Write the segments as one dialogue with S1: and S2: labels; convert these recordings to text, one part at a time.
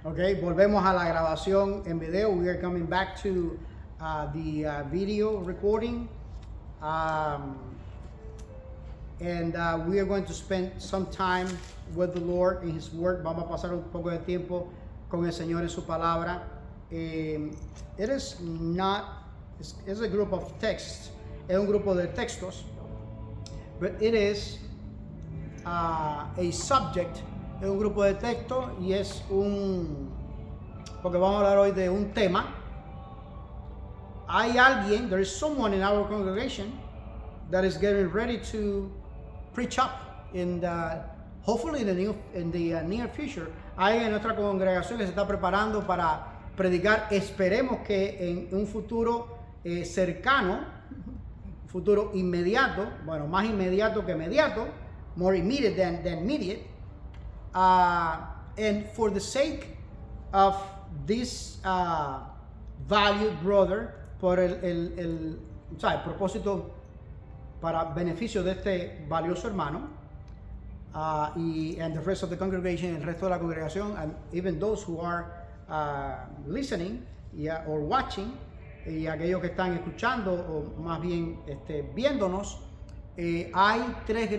S1: Okay, volvemos a la grabación en video. We are coming back to the video recording. And we are going to spend some time with the Lord in His Word. Vamos a pasar un poco de tiempo con el Señor en su palabra. It is not, it's a group of texts. Es un grupo de textos. But it is a subject. Es un grupo de textos y es porque vamos a hablar hoy de un tema. Hay alguien, there is someone in our congregation that is getting ready to preach up hopefully in the near future. Hay en nuestra congregación que se está preparando para predicar. Esperemos que en un futuro cercano, futuro inmediato, bueno, más inmediato que inmediato, more immediate than immediate. And for the sake of this valued brother, por el propósito para beneficio de este valioso hermano, and the rest of the congregation, el resto de la congregación, and even those who are listening or watching, y aquellos que están escuchando o más bien viéndonos, hay tres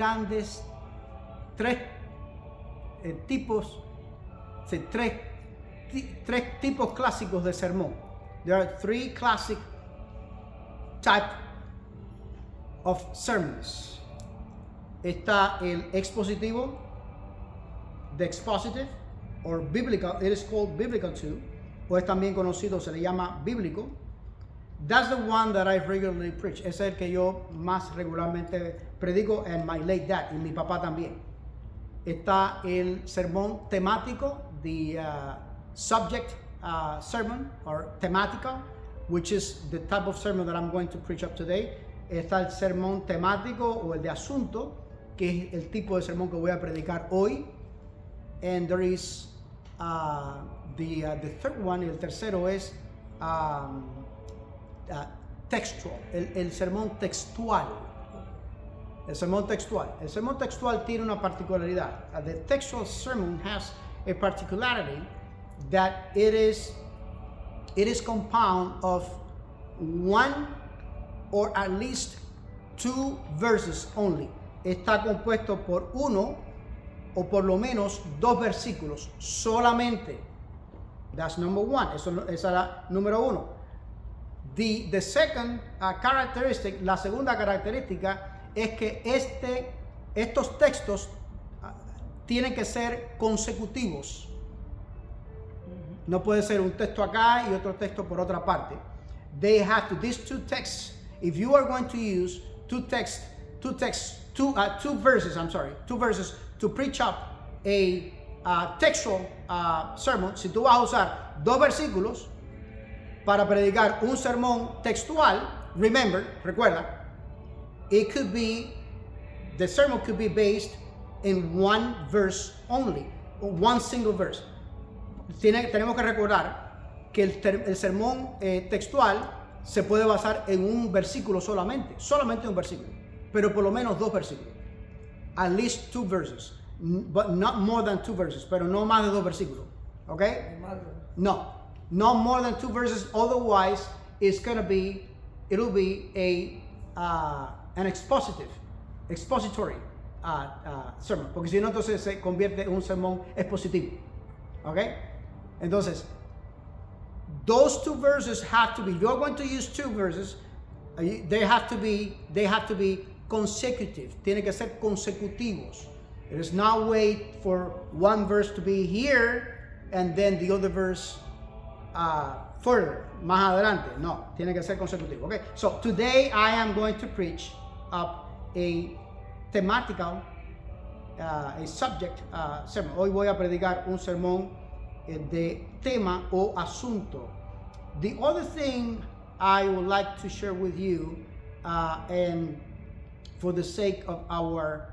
S1: tipos clásicos de sermón. There are three classic type of sermons. Está el expositivo, the expositive, or biblical. It is called biblical too, o es también conocido, se le llama bíblico. That's the one that I regularly preach. Es el que yo más regularmente predico, and my late dad, y mi papá también. Está el sermón temático, the subject sermon, or tematical, which is the type of sermon that I'm going to preach up today. Está el sermón temático o el de asunto, que es el tipo de sermón que voy a predicar hoy. And there is the third one, el tercero es textual, el sermón textual. El sermón textual. El sermón textual tiene una particularidad. The textual sermon has a particularity that it is compound of one or at least two verses only. Está compuesto por uno o por lo menos dos versículos solamente. That's number one. Esa es la número uno. The second characteristic, la segunda característica, es que estos textos tienen que ser consecutivos. No puede ser un texto acá y otro texto por otra parte. These two texts, if you are going to use two verses to preach up a textual sermon, si tú vas a usar dos versículos para predicar un sermón textual, recuerda, the sermon could be based in one verse only, one single verse. Tenemos que recordar que el sermón textual se puede basar en un versículo solamente un versículo, pero por lo menos dos versículos. At least two verses, but not more than two verses, pero no más de dos versículos. Okay? No more than two verses, otherwise it'll be an expository sermon, porque si no entonces se convierte en un sermón expositivo. Okay? Entonces, those two verses have to be, you're going to use two verses, they have to be consecutive, tienen que ser consecutivos. It is not wait for one verse to be here and then the other verse further, más adelante. No, tiene que ser consecutivo. Okay, so today I am going to preach up a thematical, a subject sermon. Hoy voy a predicar un sermón de tema o asunto. The other thing I would like to share with you, and for the sake of our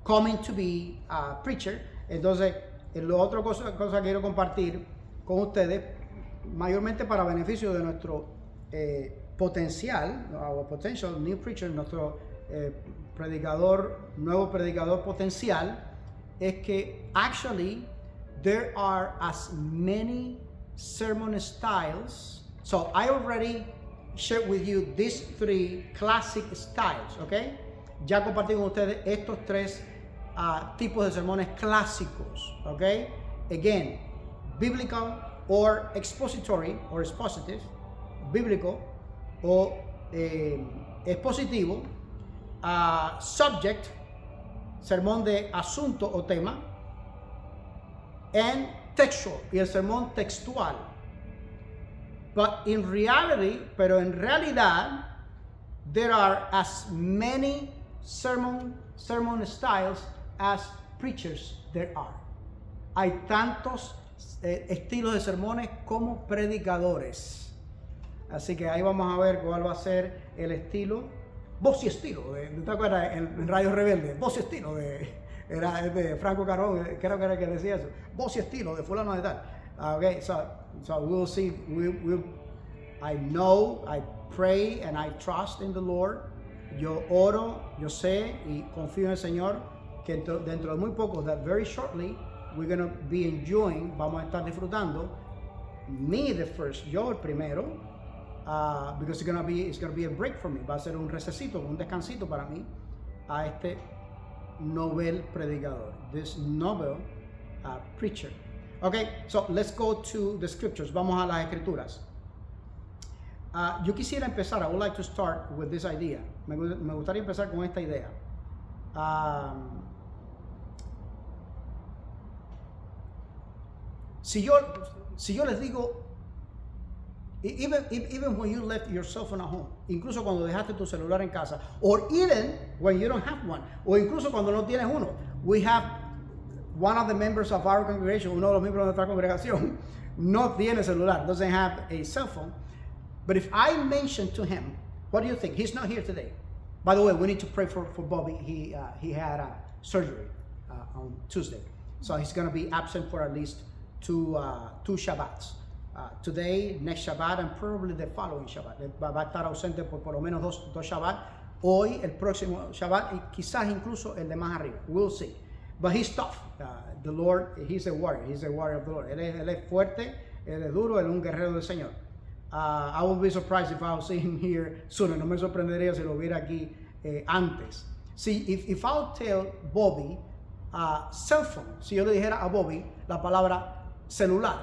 S1: coming to be preacher, entonces la otra cosa que quiero compartir con ustedes, mayormente para beneficio de nuestro potencial, our potential new preacher, nuestro nuevo predicador potencial, es que actually there are as many sermon styles. So I already shared with you these 3 classic styles, okay? Ya compartí con ustedes estos 3 tipos de sermones clásicos, okay? Again, biblical or expository or expositive, bíblico o expositivo, subject, sermón de asunto o tema, and textual, y el sermón textual. But in reality, pero en realidad, there are as many sermon styles as preachers there are. Hay tantos estilos de sermones como predicadores. Así que ahí vamos a ver cuál va a ser el estilo, voz y estilo. ¿Te acuerdas en Radio Rebelde? Voz y estilo era de Franco Carbón, creo que era el que decía eso. Voz y estilo de fulano de tal. Okay, so we'll see. I know, I pray and I trust in the Lord. Yo oro, yo sé y confío en el Señor que dentro de muy poco, that very shortly, we're going to be enjoying, vamos a estar disfrutando, me the first, yo el primero, because it's going to be a break for me, va a ser un recesito, un descansito para mí, a este novel predicador, this novel preacher. Okay, so let's go to the scriptures, vamos a las escrituras. Yo quisiera empezar, I would like to start with this idea. Me gustaría empezar con esta idea. Si yo les digo, even when you left your cell phone at home, incluso cuando dejaste tu celular en casa, or even when you don't have one, o incluso cuando no tienes uno, we have one of the members of our congregation, uno de los miembros de nuestra congregación, no tiene celular, doesn't have a cell phone. But if I mention to him, what do you think? He's not here today. By the way, we need to pray for Bobby. He had surgery on Tuesday. So he's going to be absent for at least two Shabbats. Today, next Shabbat, and probably the following Shabbat. Va a estar ausente por lo menos dos Shabbat. Hoy, el próximo Shabbat, y quizás incluso el de más arriba. We'll see. But he's tough. The Lord, he's a warrior. He's a warrior of the Lord. Él es fuerte, él es duro, él es un guerrero del Señor. I would be surprised if I was seeing him here sooner. No me sorprendería si lo viera aquí antes. See, if I'll tell Bobby cell phone, si yo le dijera a Bobby la palabra celular,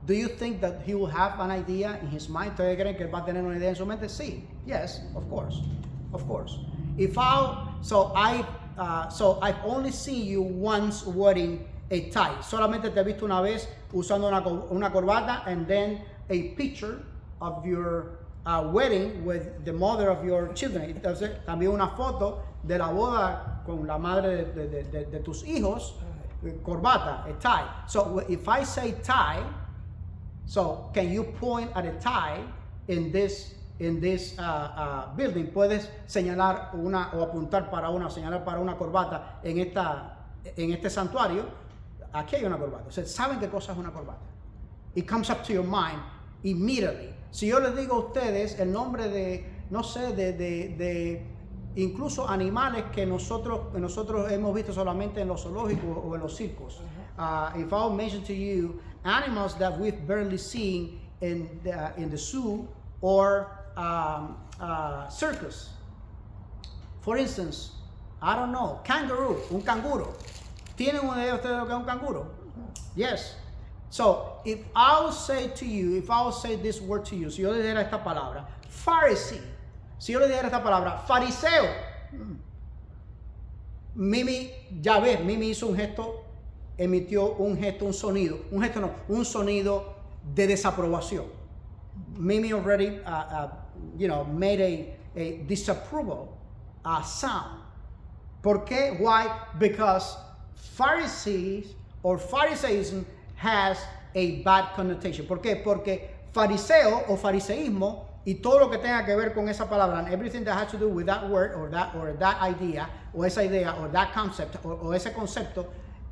S1: do you think that he will have an idea in his mind? ¿Ustedes creen que él va a tener una idea en su mente? Sí. Yes, of course. Of course. So I've only seen you once wearing a tie. Solamente te he visto una vez usando una corbata, and then a picture of your wedding with the mother of your children. Entonces, también una foto de la boda con la madre de tus hijos, corbata, a tie. So if I say tie, so can you point at a tie in this building? Puedes señalar o apuntar para señalar para una corbata en este santuario. Aquí hay una corbata. O sea, ¿saben qué cosa es una corbata? It comes up to your mind immediately. Si yo les digo a ustedes el nombre de, no sé, de incluso animales que nosotros hemos visto solamente en los zoológicos o en los circos. If I'll mention to you animals that we've barely seen in the zoo or circus. For instance, I don't know, kangaroo, un canguro. ¿Tienen una idea ustedes de lo que es un canguro? Yes. So, if I'll say this word to you, si yo le dijera esta palabra, Pharisee, si yo le dijera esta palabra, fariseo, Mimi hizo un gesto, emitió un sonido de desaprobación. Mimi already, made a disapproval sound. ¿Por qué? Why? Because Pharisees or Pharisaism has a bad connotation. ¿Por qué? Porque fariseo o fariseísmo y todo lo que tenga que ver con esa palabra, and everything that has to do with that word or that idea, o esa idea, or that concept, o ese concepto,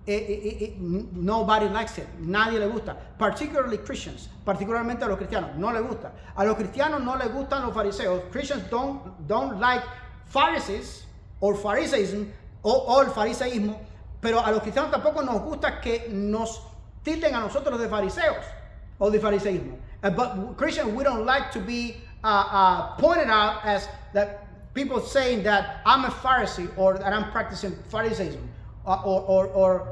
S1: nobody likes it. Nadie le gusta. Particularly Christians, particularmente a los cristianos, no le gusta. A los cristianos no les gustan los fariseos. Christians don't like Pharisees or Pharisaism o el fariseísmo, pero a los cristianos tampoco nos gusta que nos tilden a nosotros de fariseos o de fariseísmo. But Christians, we don't like to be pointed out as that people saying that I'm a Pharisee or that I'm practicing Pharisaism. No,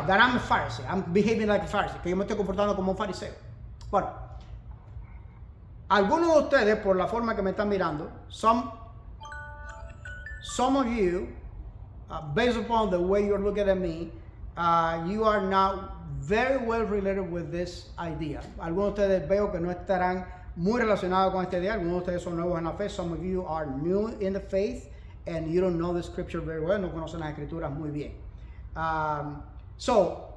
S1: that I'm a Pharisee. I'm behaving like a Pharisee. Que yo me estoy comportando como un fariseo. Bueno, algunos de ustedes, por la forma que me están mirando, some of you, based upon the way you're looking at me, you are not very well related with this idea. Algunos de ustedes veo que no estarán muy relacionados con esta idea. Algunos de ustedes son nuevos en la fe. Some of you are new in the faith and you don't know the scripture very well. No conocen las escrituras muy bien. So,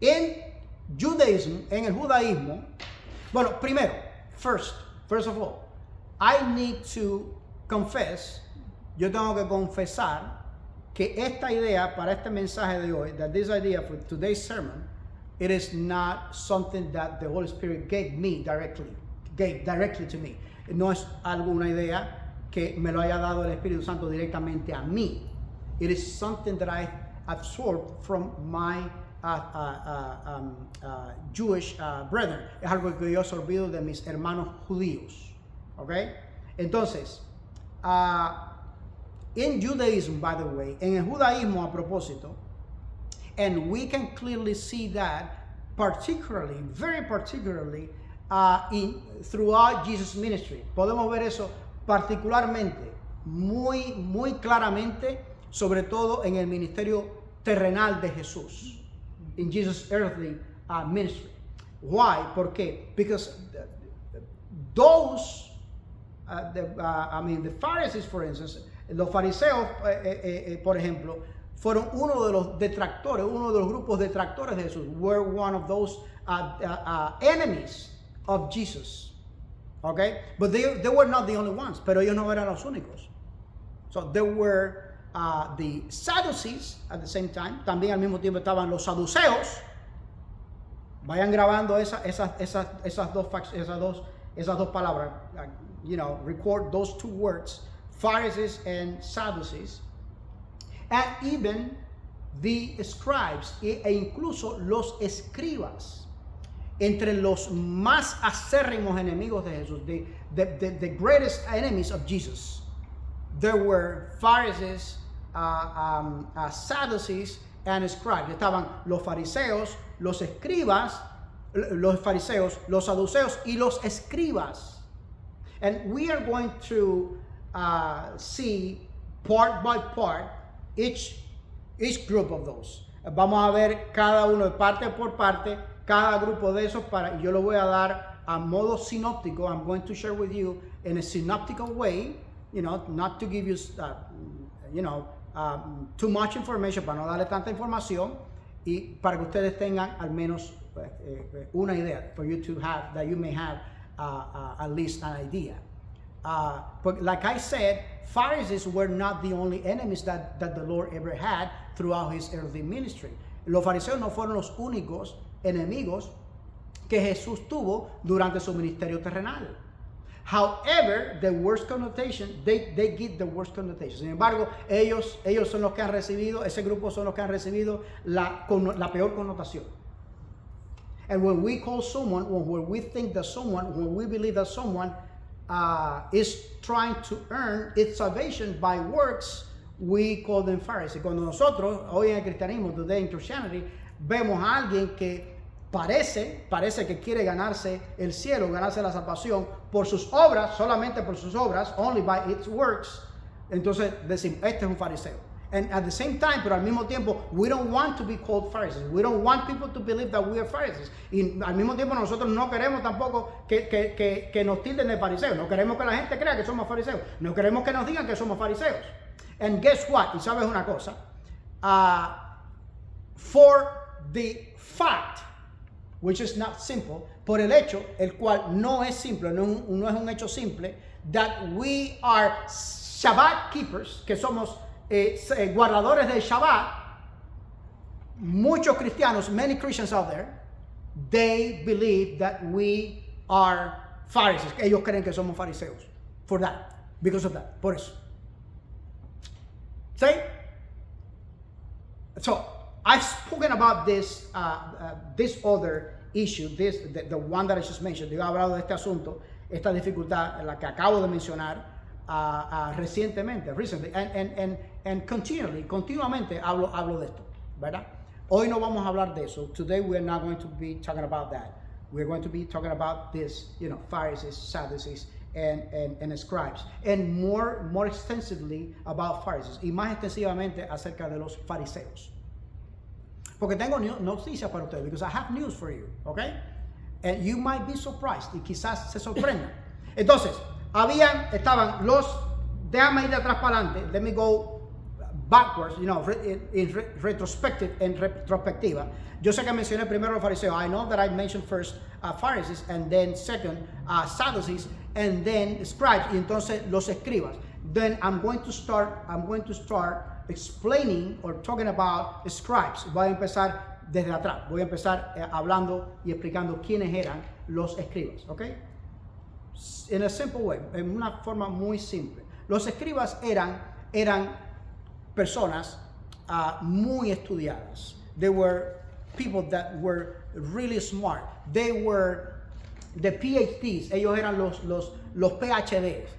S1: en Judaism, en el judaísmo, bueno, primero, first of all, I need to confess, yo tengo que confesar que esta idea para este mensaje de hoy, that this idea for today's sermon, it is not something that the Holy Spirit gave directly to me. No es alguna idea que me lo haya dado el Espíritu Santo directamente a mí. It is something that I absorbed from my Jewish brethren. Es algo que yo he absorbido de mis hermanos judíos. ¿Ok? Entonces, in Judaism, by the way, en el judaísmo a propósito, and we can clearly see that particularly, very particularly, throughout Jesus' ministry. Podemos ver eso particularmente, muy claramente, sobre todo en el ministerio terrenal de Jesús, in Jesus' earthly ministry. Why? ¿Por qué? Because those, the Pharisees, for instance, los fariseos, por ejemplo, fueron uno de los detractores, uno de los grupos detractores de Jesús. Were one of those enemies of Jesus. Okay? But they were not the only ones, pero ellos no eran los únicos. So there were the Sadducees at the same time. También al mismo tiempo estaban los saduceos. Vayan grabando esas dos palabras. Record those two words, Pharisees and Sadducees. And even the scribes, e incluso los escribas, entre los más acérrimos enemigos de Jesús, the greatest enemies of Jesus, there were Pharisees, Sadducees, and scribes. Estaban los fariseos, los escribas, los fariseos, los saduceos y los escribas. And we are going to see part by part each group of those. Vamos a ver cada uno parte por parte, cada grupo de esos, yo lo voy a dar a modo sinóptico. I'm going to share with you in a synoptical way, not to give you, too much information, para no darle tanta información, y para que ustedes tengan al menos una idea, for you to have, that you may have at least an idea. But like I said, Pharisees were not the only enemies that the Lord ever had throughout his earthly ministry. Los fariseos no fueron los únicos enemigos que Jesús tuvo durante su ministerio terrenal. However, the worst connotation, they give the worst connotation. Sin embargo, ellos son los que han recibido, ese grupo son los que han recibido la peor connotación. And when we call someone, when we think that someone, when we believe that someone is trying to earn its salvation by works, we call them Pharisees. Cuando nosotros, hoy en el cristianismo, today in Christianity, vemos a alguien que parece que quiere ganarse el cielo, ganarse la salvación por sus obras, solamente por sus obras, only by its works, entonces decimos, este es un fariseo. And at the same time, pero al mismo tiempo, we don't want to be called Pharisees. We don't want people to believe that we are Pharisees. Y al mismo tiempo nosotros no queremos tampoco que nos tilden de fariseos. No queremos que la gente crea que somos fariseos. No queremos que nos digan que somos fariseos. And guess what? Y sabes una cosa. For the fact, which is not simple, por el hecho, el cual no es simple, no es un hecho simple, that we are Shabbat keepers, que somos guardadores del Shabbat, muchos cristianos, many Christians out there, they believe that we are Pharisees. Ellos creen que somos fariseos. For that, because of that, por eso. See? So I've spoken about this this other issue, the one that I just mentioned. Yo he hablado de este asunto, esta dificultad, la que acabo de mencionar recientemente, recently, and continuamente hablo de esto, ¿verdad? Hoy no vamos a hablar de eso. Today we are not going to be talking about that. We're going to be talking about this, Pharisees, Sadducees, and scribes, and more extensively about Pharisees, y más extensivamente acerca de los fariseos. Porque tengo noticias para ustedes, because I have news for you, okay? And you might be surprised, y quizás se sorprendan. Entonces, estaban déjame ir de atrás para adelante, let me go backwards, en retrospectiva. Yo sé que mencioné primero los fariseos. I know that I mentioned first Pharisees, and then second Sadducees, and then scribes, y entonces los escribas. Then I'm going to start explaining or talking about scribes. Voy a empezar desde atrás. Voy a empezar hablando y explicando quiénes eran los escribas, ¿ok? In a simple way, en una forma muy simple. Los escribas eran personas muy estudiadas. They were people that were really smart. They were the PhDs. Ellos eran los PhDs,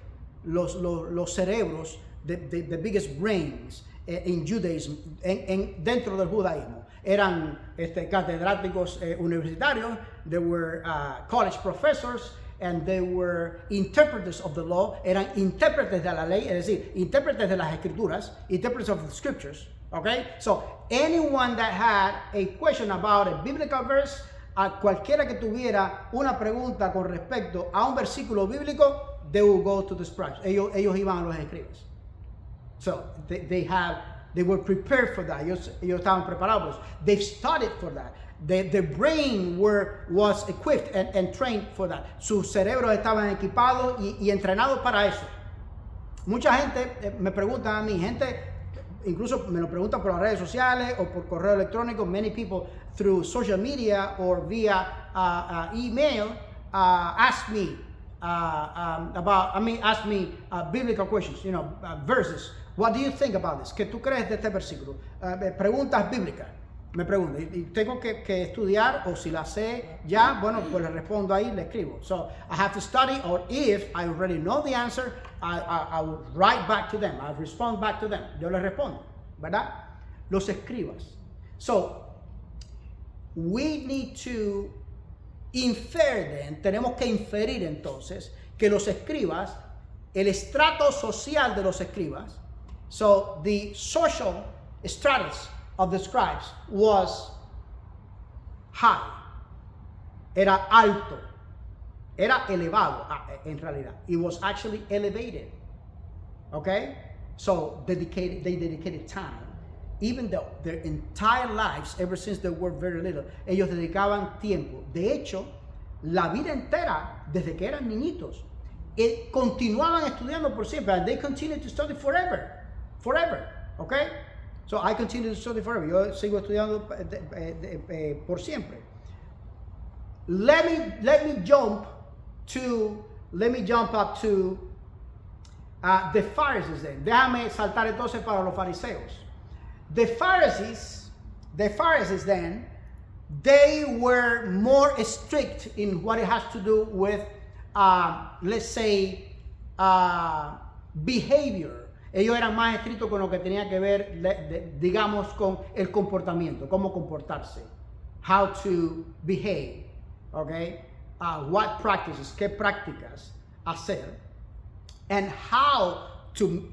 S1: los cerebros, the biggest brains in Judaism, dentro del judaísmo. Eran catedráticos universitarios. They were college professors, and they were interpreters of the law. Eran intérpretes de la ley, es decir, intérpretes de las escrituras, interpreters of the scriptures. Okay? So anyone that had a question about a biblical verse, a cualquiera que tuviera una pregunta con respecto a un versículo bíblico, they will go to the scribes. Ellos iban a los escribas. So they were prepared for that. Ellos estaban preparados. They've studied for that. Their brain was equipped and trained for that. Sus cerebros estaban equipados y entrenados para eso. Mucha gente me pregunta a mí, incluso me lo preguntan por las redes sociales o por correo electrónico. Many people through social media or via email ask me biblical questions, verses. What do you think about this? ¿Qué tú crees de este versículo? Preguntas bíblicas. Me preguntan, y tengo que estudiar, o si la sé ya, bueno, pues le respondo ahí, le escribo. So I have to study, or if I already know the answer, I will write back to them. I respond back to them. Yo les respondo, ¿verdad? Los escribas. So we need to infer then, tenemos que inferir entonces que los escribas, el estrato social de los escribas, so the social status of the scribes was high, era alto, era elevado en realidad. It was actually elevated, okay? So they dedicated time, even though their entire lives, ever since they were very little, ellos dedicaban tiempo. De hecho, la vida entera, desde que eran niñitos, continuaban estudiando por siempre, and they continued to study forever, okay? So I continue to study forever. Yo sigo estudiando por siempre. Let me jump up to the Pharisees then. Déjame saltar entonces para los fariseos. The Pharisees then, they were more strict in what it has to do with, let's say, behavior. Ellos eran más estrictos con lo que tenía que ver, digamos, con el comportamiento, cómo comportarse, how to behave, okay, what practices, qué prácticas hacer, and how to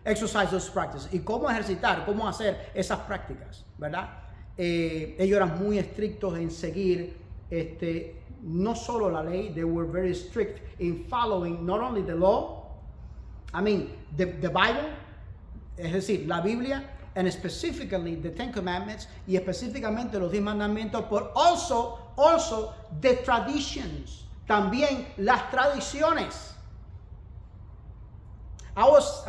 S1: exercise those practices, y cómo ejercitar, cómo hacer esas prácticas, ¿verdad? Ellos eran muy estrictos en seguir, no solo la ley, they were very strict in following not only the law, I mean, the Bible, es decir, la Biblia, and specifically the Ten Commandments, y específicamente los 10 mandamientos, but also the traditions, también las tradiciones. I was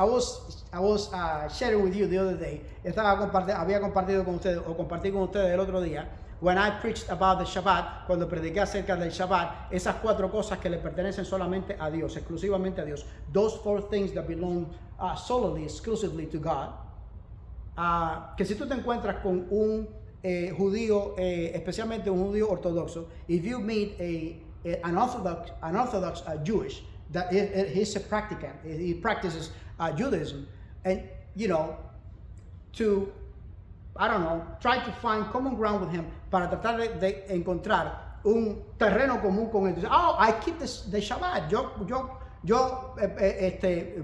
S1: sharing with you the other day. Había compartido con ustedes, o compartí con ustedes el otro día, when I preached about the Shabbat, cuando prediqué acerca del Shabbat, esas 4 cosas que le pertenecen solamente a Dios, exclusivamente a Dios. Those 4 things that belong solely, exclusively to God. Que si tú te encuentras con un judío, especialmente un judío ortodoxo, if you meet an Orthodox Jewish, that he's a practicant, he practices Judaism, and to, I don't know, try to find common ground with him para tratar de encontrar un terreno común con él. Oh, I keep the Shabbat. Yo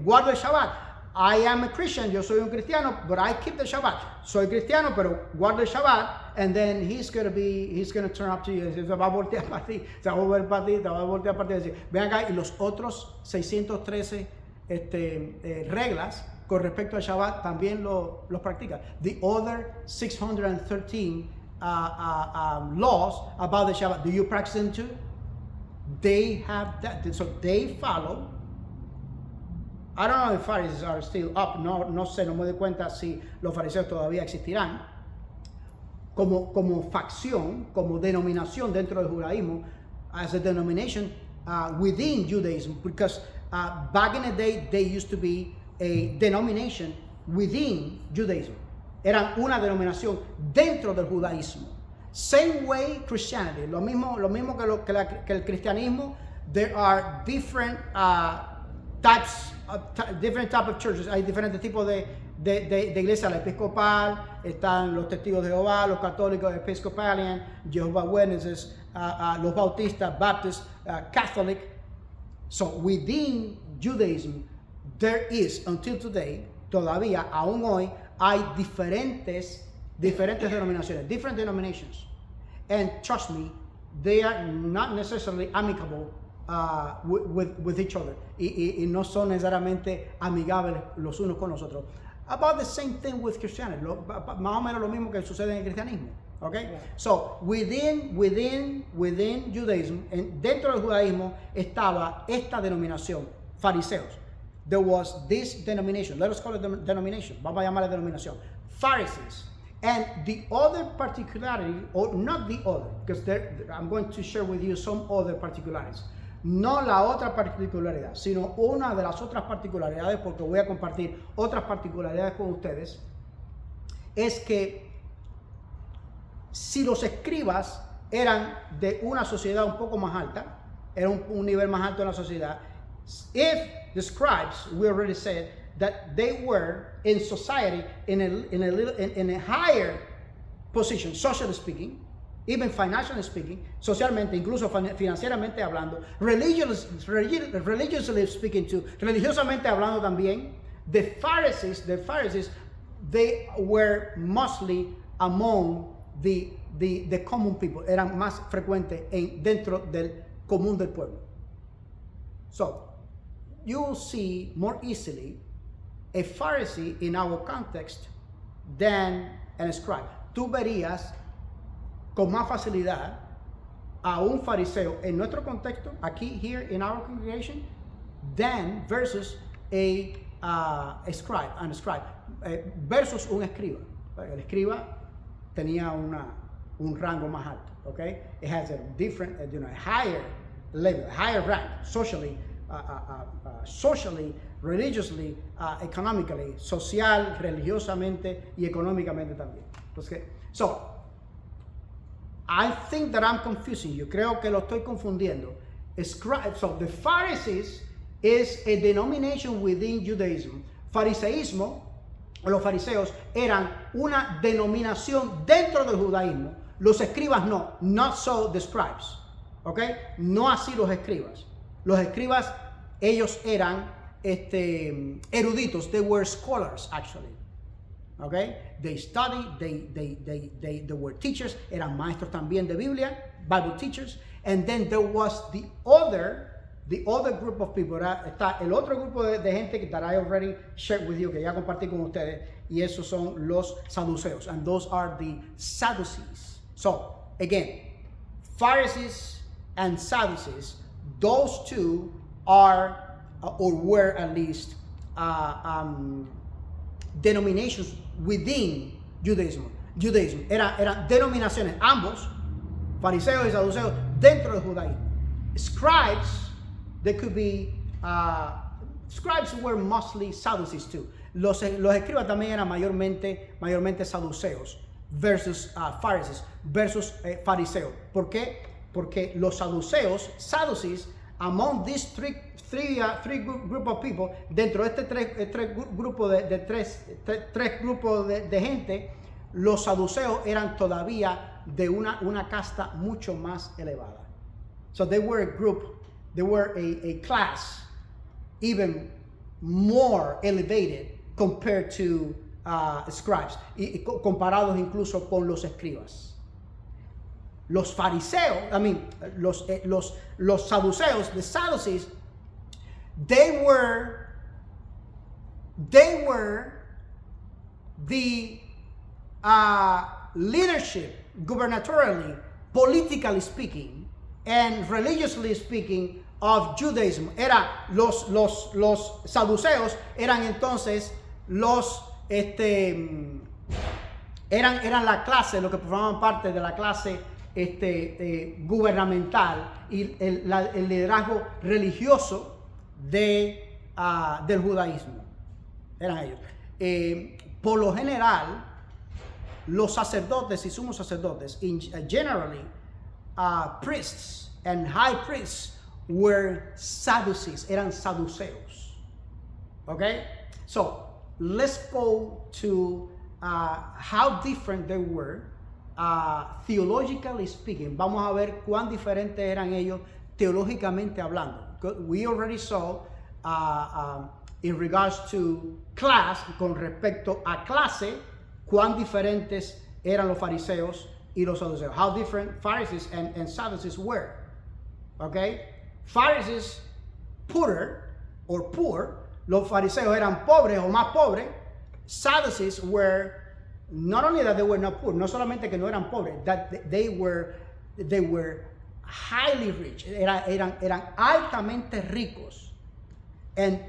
S1: guardo el Shabbat. I am a Christian. Yo soy un cristiano, but I keep the Shabbat. Soy cristiano, pero guardo el Shabbat. And then he's going to turn up to you y se va a voltear para ti. Se va a volver para ti, te va a voltear para ti y decir, ven acá, y los otros 613 reglas con respecto al Shabbat también los practica. The other 613 laws about the Shabbat, do you practice them too? They have that, so they follow. I don't know if Pharisees are still up, no sé, no me doy cuenta si los fariseos todavía existirán como facción, como denominación dentro del judaísmo, as a denomination within Judaism, because back in the day they used to be a denomination within Judaism. Eran una denominación dentro del judaísmo. Same way Christianity, lo mismo que el cristianismo. There are different types of churches. Hay diferentes tipos de iglesia. La episcopal, están los testigos de Jehová, los católicos, Episcopalian, Jehovah's Witnesses, los bautistas, Baptists, Catholic. So within Judaism, there is, until today, todavía, aún hoy, hay diferentes denominaciones, different denominations. And trust me, they are not necessarily amicable with each other. Y no son necesariamente amigables los unos con los otros. About the same thing with Christianity. Más o menos lo mismo que sucede en el cristianismo. Okay? Yeah. So, within Judaism, dentro del judaísmo estaba esta denominación, fariseos. There was this denomination, let us call it denomination, vamos a llamarla denominación, Pharisees. And the other particularity, or not the other, because I'm going to share with you some other particularities. No la otra particularidad, sino una de las otras particularidades, porque voy a compartir otras particularidades con ustedes, es que si los escribas eran de una sociedad un poco más alta, era un nivel más alto en la sociedad, if the scribes, we already said that they were in society in a higher position, socially speaking, even financially speaking, socialmente, incluso financieramente hablando, religiously speaking too, religiosamente hablando también, the Pharisees, they were mostly among the common people, eran más frecuentes dentro del común del pueblo. So, you will see more easily a Pharisee in our context than a scribe. Tú verías con más facilidad a un fariseo en nuestro contexto, aquí, here in our congregation, than versus a scribe, versus un escriba. El escriba tenía un rango más alto, okay? It has a different, higher level, higher rank, socially, religiously, economically, social, religiosamente y económicamente también. Okay? So, I think that I'm confusing you. Creo que lo estoy confundiendo. So, the Pharisees is a denomination within Judaism. Fariseísmo, o los fariseos, eran una denominación dentro del judaísmo. Los escribas no. Not so the scribes. Okay? No así los escribas. Los escribas, ellos eran eruditos. They were scholars, actually. Okay? They studied, they were teachers, eran maestros también de Biblia, Bible teachers. And then there was the other group of people. Está el otro grupo de gente that I already shared with you, que ya compartí con ustedes, y esos son los saduceos. And those are the Sadducees. So, again, Pharisees and Sadducees, those two are, or were at least, denominations within Judaism. Judaism. Eran denominaciones, ambos, fariseos y saduceos, dentro del judaísmo. Scribes, they could be, scribes were mostly Sadducees too. Los escribas también eran mayormente saduceos versus Pharisees, versus fariseos. ¿Por qué? Porque los saduceos, Sadducees, among these three group of people, dentro de este tres grupos tres grupos de gente, los saduceos eran todavía de una casta mucho más elevada. So they were a group, they were a class even more elevated compared to scribes, y comparados incluso con los escribas. Los fariseos, los saduceos, the Sadducees, they were the leadership, gubernatorially, politically speaking, and religiously speaking, of Judaism. Los saduceos eran entonces eran la clase, lo que formaban parte de la clase gubernamental y el liderazgo religioso del judaísmo. Eran ellos. Por lo general, los sacerdotes y sumos sacerdotes, generally, priests and high priests were Sadducees, eran saduceos. Okay? So, let's go to how different they were, theologically speaking. Vamos a ver cuán diferentes eran ellos teológicamente hablando. We already saw in regards to class, con respecto a clase, cuán diferentes eran los fariseos y los saduceos. How different Pharisees and Sadducees were. Okay? Pharisees, poor, los fariseos eran pobres o más pobres. Sadducees were, not only that they were not poor, no solamente que no eran pobres, that they were highly rich, eran altamente ricos. And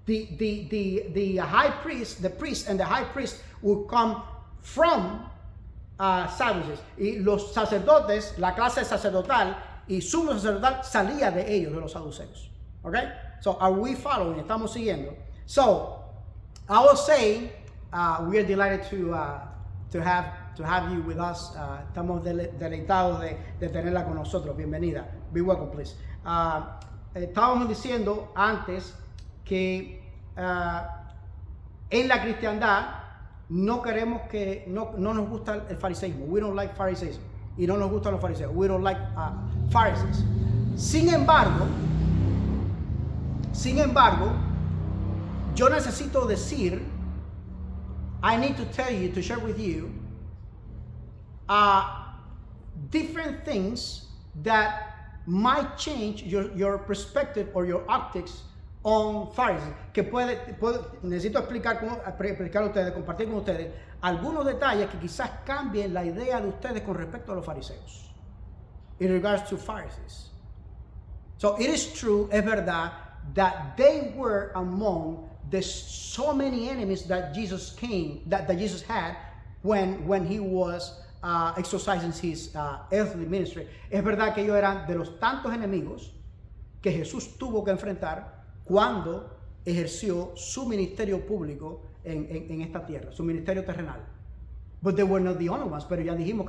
S1: the high priest, the priest and the high priest would come from Sadducees. Y los sacerdotes, la clase sacerdotal y sumo sacerdotal salía de ellos, de los saduceos. Okay? So are we following? Estamos siguiendo. So I was saying, we are delighted to have you with us. Estamos deleitados de tenerla con nosotros. Bienvenida. Be welcome, please. Estábamos diciendo antes que en la cristiandad no queremos que no nos gusta el fariseísmo. We don't like Pharisaism. Y no nos gustan los fariseos. We don't like Pharisees. Sin embargo, yo necesito decir, I need to tell you, to share with you, different things that might change your perspective or your optics on Pharisees. Que necesito explicar a ustedes, compartir con ustedes algunos detalles que quizás cambien la idea de ustedes con respecto a los fariseos. In regards to Pharisees. So it is true, es verdad, that they were among the so many enemies that Jesus had when he was exercising his earthly ministry. Es verdad que ellos eran de los tantos enemigos que Jesús tuvo que enfrentar cuando ejerció su ministerio público en esta tierra, su ministerio terrenal. But they were not the only ones, pero ya dijimos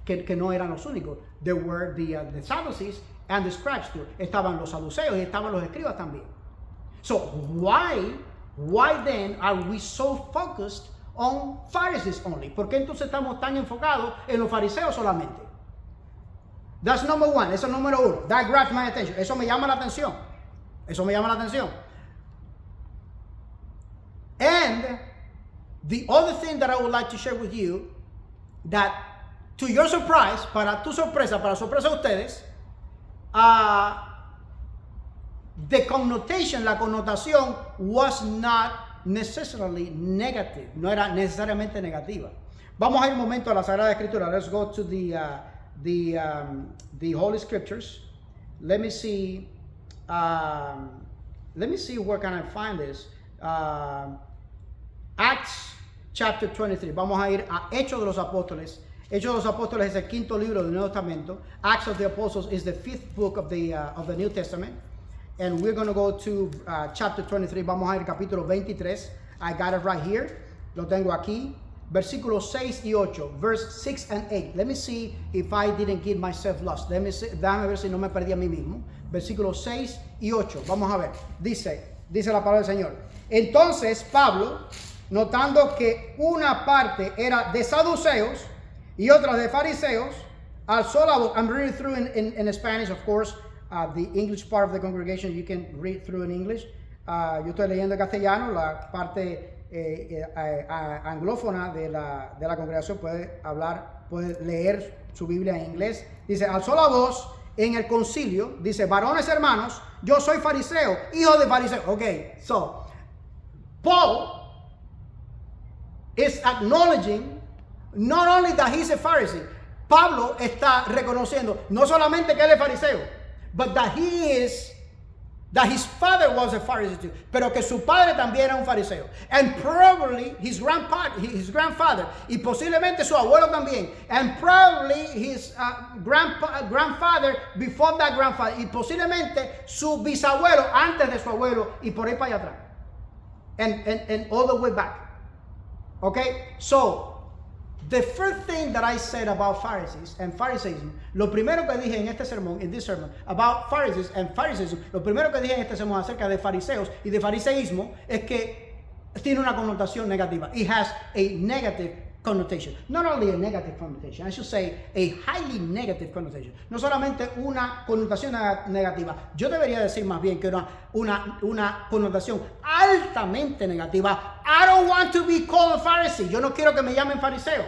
S1: que no eran los únicos. There were the Sadducees and the scribes too. Estaban los saduceos y estaban los escribas también. So why then are we so focused on Pharisees only? ¿Por qué entonces estamos tan enfocados en los fariseos solamente? That's number one. Eso es número uno. That grabs my attention. Eso me llama la atención. And the other thing that I would like to share with you, that to your surprise, para tu sorpresa, para sorpresa de ustedes, the connotation, la connotación was not necessarily negative, no era necesariamente negativa. Vamos a ir un momento a la Sagrada Escritura. Let's go to the Holy Scriptures. Let me see where can I find this. Acts chapter 23. Vamos a ir a Hechos de los Apóstoles. Hechos de los Apóstoles es el quinto libro del Nuevo Testamento. Acts of the Apostles is the fifth book of the New Testament. And we're going to go to chapter 23. Vamos a ir al capítulo 23. I got it right here. Lo tengo aquí. Versículos 6 y 8. Verse 6 and 8. Let me see if I didn't get myself lost. Déjame ver si no me perdí a mí mismo. Versículos 6 y 8. Vamos a ver. Dice la palabra del Señor. Entonces Pablo, notando que una parte era de saduceos y otra de fariseos, alzó la voz. I'm reading through in Spanish, of course. The English part of the congregation you can read through in English. Yo estoy leyendo en castellano. La parte anglófona de la congregación puede leer su Biblia en inglés. Dice, alzó la voz en el concilio. Dice, varones hermanos, yo soy fariseo, hijo de fariseo. Okay, so Paul is acknowledging not only that he's a Pharisee. Pablo está reconociendo no solamente que él es fariseo, but that his father was a Pharisee too, pero que su padre también era un fariseo. And probably his grandfather, y posiblemente su abuelo también. And probably his grandfather before that grandfather, y posiblemente su bisabuelo antes de su abuelo, y por ahí para allá atrás. And all the way back. Okay? So, the first thing that I said about Pharisees and Pharisaism, lo primero que dije en este sermón, in this sermon, about Pharisees and Pharisaism, lo primero que dije en este sermón acerca de fariseos y de fariseísmo es que tiene una connotación negativa. It has a negative connotation. Not only a negative connotation, I should say a highly negative connotation. No solamente una connotación negativa. Yo debería decir más bien que una connotación altamente negativa. I don't want to be called a Pharisee. Yo no quiero que me llamen fariseo.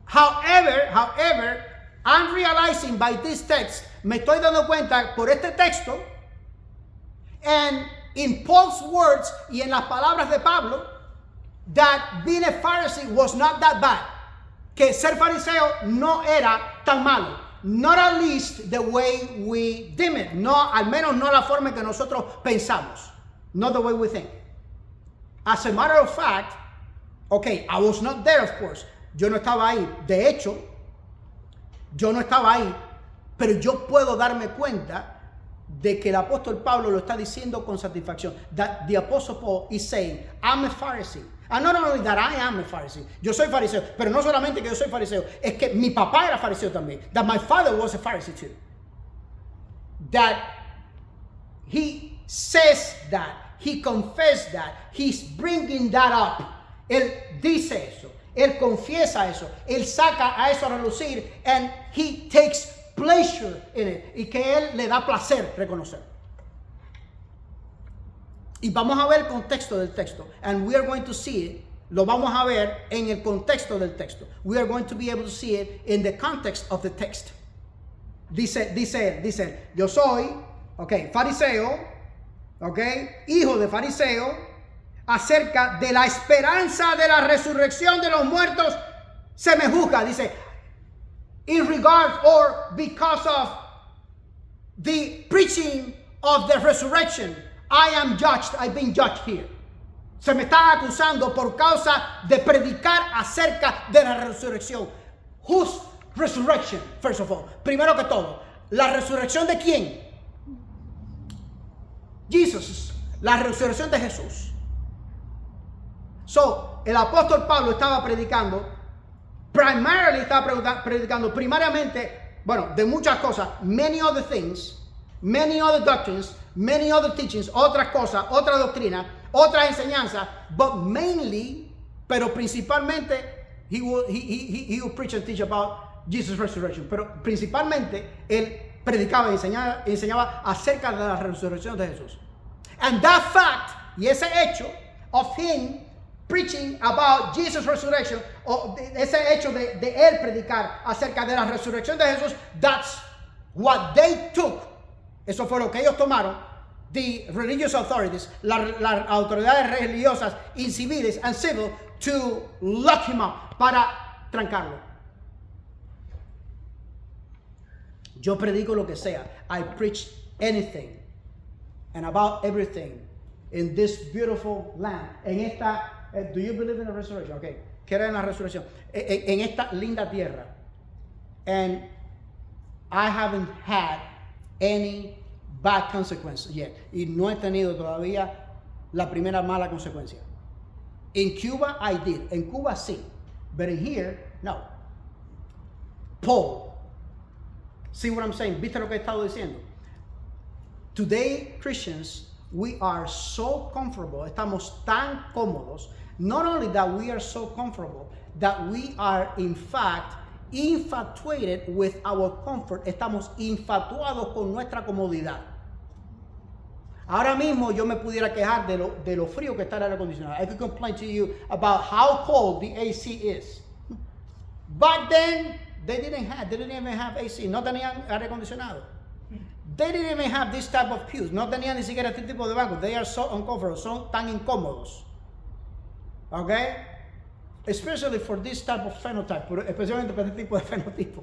S1: However, I'm realizing by this text, me estoy dando cuenta por este texto, and in Paul's words y en las palabras de Pablo, that being a Pharisee was not that bad. Que ser fariseo no era tan malo. Not at least the way we deem it. No, al menos no la forma en que nosotros pensamos. Not the way we think. As a matter of fact, okay, I was not there, of course. Yo no estaba ahí. De hecho, yo no estaba ahí. Pero yo puedo darme cuenta de que el apóstol Pablo lo está diciendo con satisfacción. That the apostle Paul is saying, I'm a Pharisee. And not only that I am a Pharisee. Yo soy fariseo. Pero no solamente que yo soy fariseo. Es que mi papá era fariseo también. That my father was a Pharisee too. That he says that. He confessed that. He's bringing that up. Él dice eso. Él confiesa eso. Él saca a eso a relucir. And he takes pleasure in it. Y que él le da placer reconocer. Y vamos a ver el contexto del texto. And we are going to see it. Lo vamos a ver en el contexto del texto. We are going to be able to see it in the context of the text. Dice él, yo soy, fariseo, hijo de fariseo, acerca de la esperanza de la resurrección de los muertos, se me juzga. Dice, in regard or because of the preaching of the resurrection, I am judged, I've been judged here. Se me está acusando por causa de predicar acerca de la resurrección. Whose resurrection, first of all? Primero que todo, ¿la resurrección de quién? Jesus, la resurrección de Jesús. So, el apóstol Pablo estaba predicando, primariamente, bueno, de muchas cosas, many other things, many other doctrines, many other teachings, otras cosas, otra doctrina, otra enseñanza, but mainly, pero principalmente, he will preach and teach about Jesus' resurrection. Pero principalmente, él predicaba y enseñaba acerca de la resurrección de Jesús. And that fact, y ese hecho of him preaching about Jesus' resurrection, o ese hecho de él predicar acerca de la resurrección de Jesús, that's what they took. Eso fue lo que ellos tomaron, the religious authorities, las autoridades religiosas y civiles and civil, to lock him up, para trancarlo. Yo predico lo que sea. I preach anything and about everything in this beautiful land, en esta do you believe in the resurrection? Okay. ¿Creen en la resurrección? En esta linda tierra. And I haven't had any bad consequence yet. Y no he tenido todavía la primera mala consecuencia. In Cuba, I did. En Cuba, sí. But in here, no. Paul. See what I'm saying? ¿Viste lo que he estado diciendo? Today, Christians, we are so comfortable. Estamos tan cómodos. Not only that we are so comfortable, that we are in fact infatuated with our comfort. Estamos infatuados con nuestra comodidad. Ahora mismo yo me pudiera quejar de lo frío que está el aire acondicionado. I could complain to you about how cold the AC is. Back then, they didn't even have AC. No tenían aire acondicionado. They didn't even have this type of pews. No tenían ni siquiera este tipo de bancos. They are so uncomfortable. Son tan incómodos. Okay? Especially for this type of phenotype. Especialmente para este tipo de fenotipo.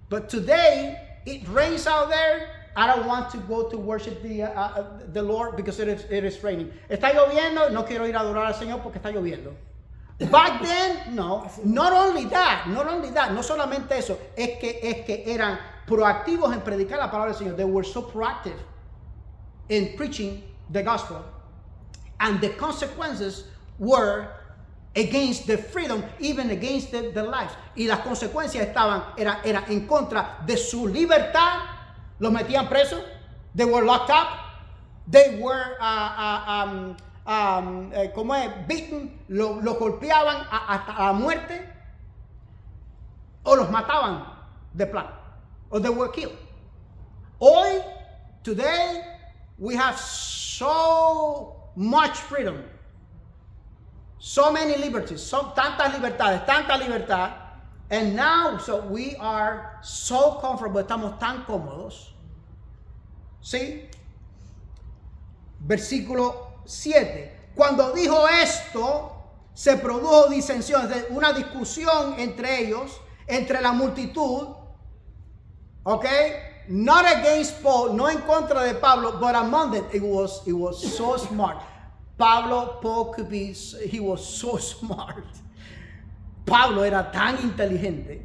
S1: But today, it rains out there. I don't want to go to worship the Lord because it is raining. Está lloviendo, no quiero ir a adorar al Señor porque está lloviendo. Back then, no. Not only that, no solamente eso, es que eran proactivos en predicar la palabra del Señor. They were so proactive in preaching the gospel. And the consequences were against the freedom, even against the lives. Y las consecuencias eran en contra de su libertad. Los metían presos. They were locked up. They were beaten. Los golpeaban hasta la muerte. O los mataban de plano. Or they were killed. Hoy, today, we have so much freedom. So many liberties. Tantas libertades, tanta libertad. And now, so we are so comfortable, estamos tan cómodos. ¿Sí? Versículo 7. Cuando dijo esto, se produjo disensión, una discusión entre ellos, entre la multitud. ¿Ok? Not against Paul, no en contra de Pablo, but among them. It was so smart. Paul he was so smart. Pablo era tan inteligente,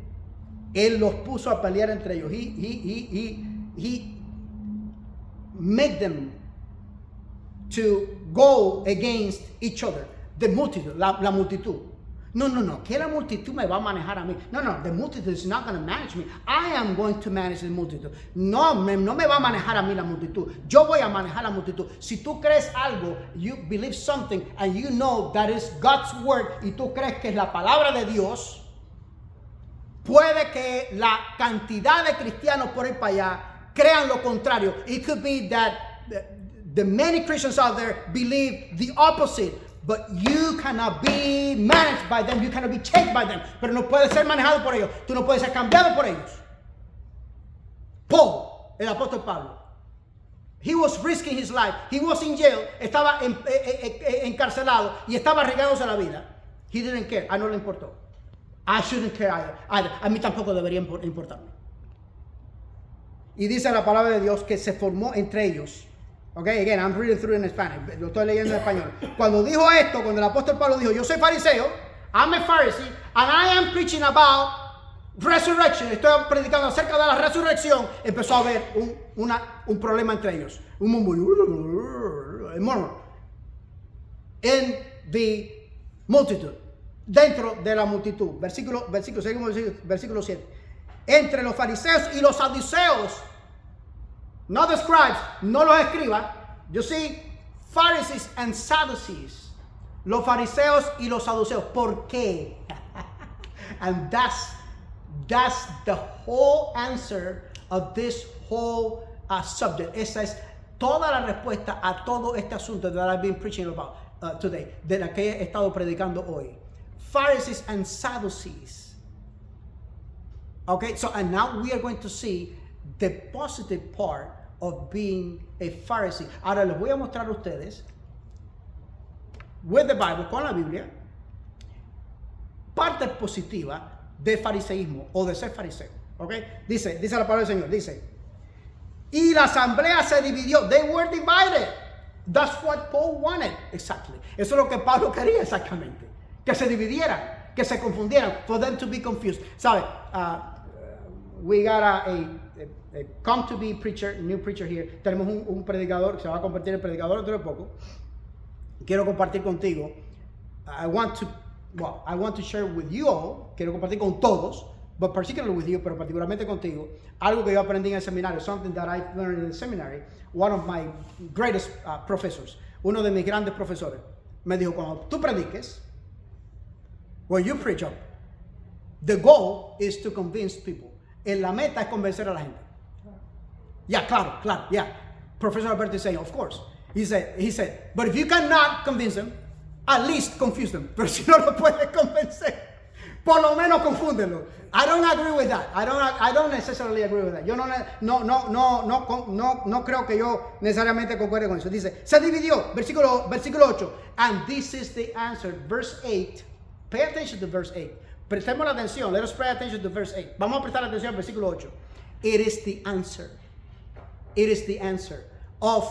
S1: él los puso a pelear entre ellos. He made them to go against each other. The multitude, la multitud. No, que la multitud me va a manejar a mí. No, the multitude is not going to manage me. I am going to manage the multitude. No me va a manejar a mí la multitud. Yo voy a manejar la multitud. Si tú crees algo, you believe something, and you know that is God's word, y tú crees que es la palabra de Dios, puede que la cantidad de cristianos por ahí para allá crean lo contrario. It could be that the many Christians out there believe the opposite. But you cannot be managed by them. You cannot be changed by them. Pero no puedes ser manejado por ellos. Tú no puedes ser cambiado por ellos. Paul, el apóstol Pablo, he was risking his life. He was in jail. Estaba encarcelado y estaba arriesgándose la vida. He didn't care. A no le importó. I shouldn't care either. A mí tampoco debería importarme. Y dice la palabra de Dios que se formó entre ellos. Okay, again, I'm reading through in Spanish. Lo estoy leyendo en español. Cuando dijo esto, cuando el apóstol Pablo dijo, yo soy fariseo, I'm a Pharisee, and I am preaching about resurrection. Estoy predicando acerca de la resurrección. Empezó a haber un problema entre ellos. Un murmur. In the multitude. Dentro de la multitud. Versículo 7. Entre los fariseos y los saduceos. No the scribes, no los escribas. You see, Pharisees and Sadducees. Los fariseos y los saduceos. ¿Por qué? And that's the whole answer of this whole subject. Esa es toda la respuesta a todo este asunto that I've been preaching about today, de la que he estado predicando hoy. Pharisees and Sadducees. Okay, so and now we are going to see the positive part of being a Pharisee. Ahora les voy a mostrar a ustedes, with the Bible, con la Biblia, parte positiva de fariseísmo o de ser fariseo. Okay? Dice la palabra del Señor, dice, y la asamblea se dividió. They were divided. That's what Paul wanted, exactly. Eso es lo que Pablo quería exactamente. Que se dividieran, que se confundieran, for them to be confused. ¿Sabe? We got a come to be preacher, new preacher here. Tenemos un predicador que se va a convertir en predicador dentro de poco. Quiero compartir contigo. I want to share with you all. Quiero compartir con todos, but particularly with you, pero particularmente contigo, algo que yo aprendí en el seminario, something that I learned in the seminary. One of my greatest professors, uno de mis grandes profesores, me dijo, cuando tú prediques, when you preach up, the goal is to convince people. La meta es convencer a la gente. Yeah, claro, yeah. Professor Alberto is saying, of course. He said, but if you cannot convince them, at least confuse them. Pero si no lo puedes convencer, por lo menos confúndelo. I don't agree with that. I don't necessarily agree with that. Yo no creo que yo necesariamente concuerde con eso. Dice, se dividió, versículo 8. And this is the answer. Verse 8. Pay attention to verse 8. Prestemos la atención. Let us pay attention to verse 8. Vamos a prestar atención al versículo 8. It is the answer. It is the answer of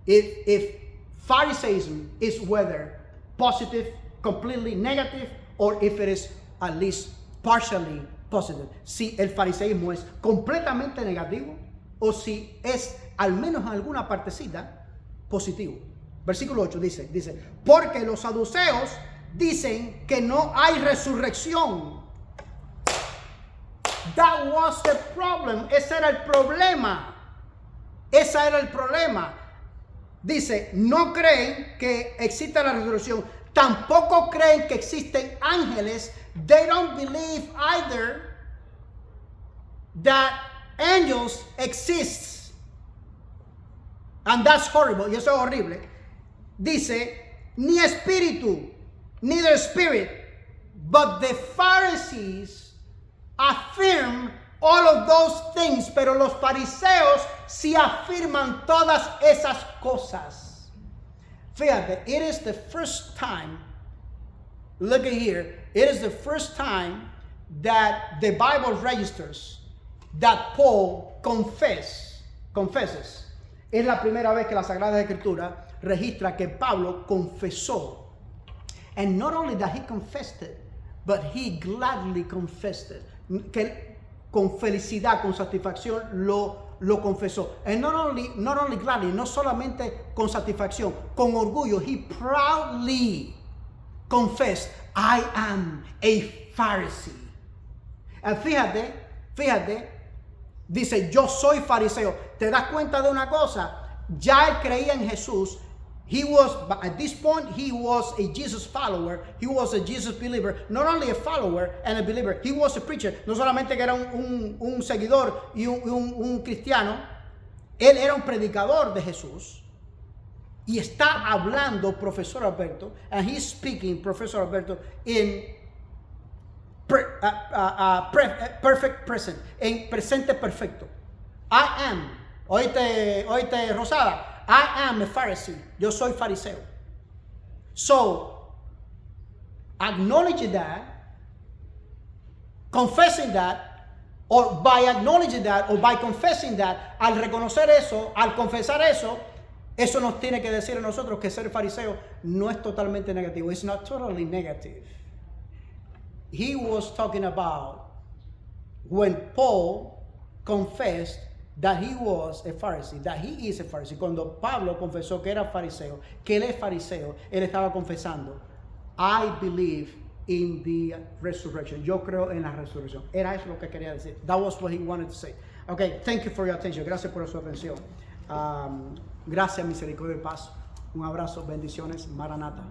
S1: if Pharisaism is whether positive, completely negative, or if it is at least partially positive. Si el fariseísmo es completamente negativo o si es al menos en alguna partecita positivo. Versículo 8 dice, porque los saduceos dicen que no hay resurrección. That was the problem. Ese era el problema. Dice, no creen que exista la resurrección. Tampoco creen que existen ángeles. They don't believe either that angels exist. And that's horrible. Y eso es horrible. Dice, ni espíritu, neither spirit, but the Pharisees affirm all of those things. Pero los fariseos sí afirman todas esas cosas. Fíjate, it is the first time, look at here, it is the first time that the Bible registers that Paul confesses. Es la primera vez que la Sagrada Escritura registra que Pablo confesó. And not only that he confessed it, but he gladly confessed it. Que con felicidad, con satisfacción lo confesó. And not only gladly, no solamente con satisfacción, con orgullo, he proudly confessed, I am a Pharisee. And fíjate, dice, yo soy fariseo. ¿Te das cuenta de una cosa? Ya él creía en Jesús. At this point, he was a Jesus follower. He was a Jesus believer. Not only a follower and a believer, he was a preacher. No solamente que era un seguidor y un cristiano. Él era un predicador de Jesús. Y está hablando, Profesor Alberto, and he's speaking, Professor Alberto, in perfect present, en presente perfecto. I am, oíste Rosada, I am a Pharisee. Yo soy fariseo. So, acknowledging that, confessing that, or by acknowledging that, or by confessing that, al reconocer eso, al confesar eso, eso nos tiene que decir a nosotros que ser fariseo no es totalmente negativo. It's not totally negative. He was talking about when Paul confessed that he was a Pharisee, that he is a Pharisee. Cuando Pablo confesó que era fariseo, que él es fariseo, él estaba confesando, I believe in the resurrection. Yo creo en la resurrección. Era eso lo que quería decir. That was what he wanted to say. Okay, thank you for your attention. Gracias por su atención. Gracias, misericordia y paz. Un abrazo, bendiciones, Maranata.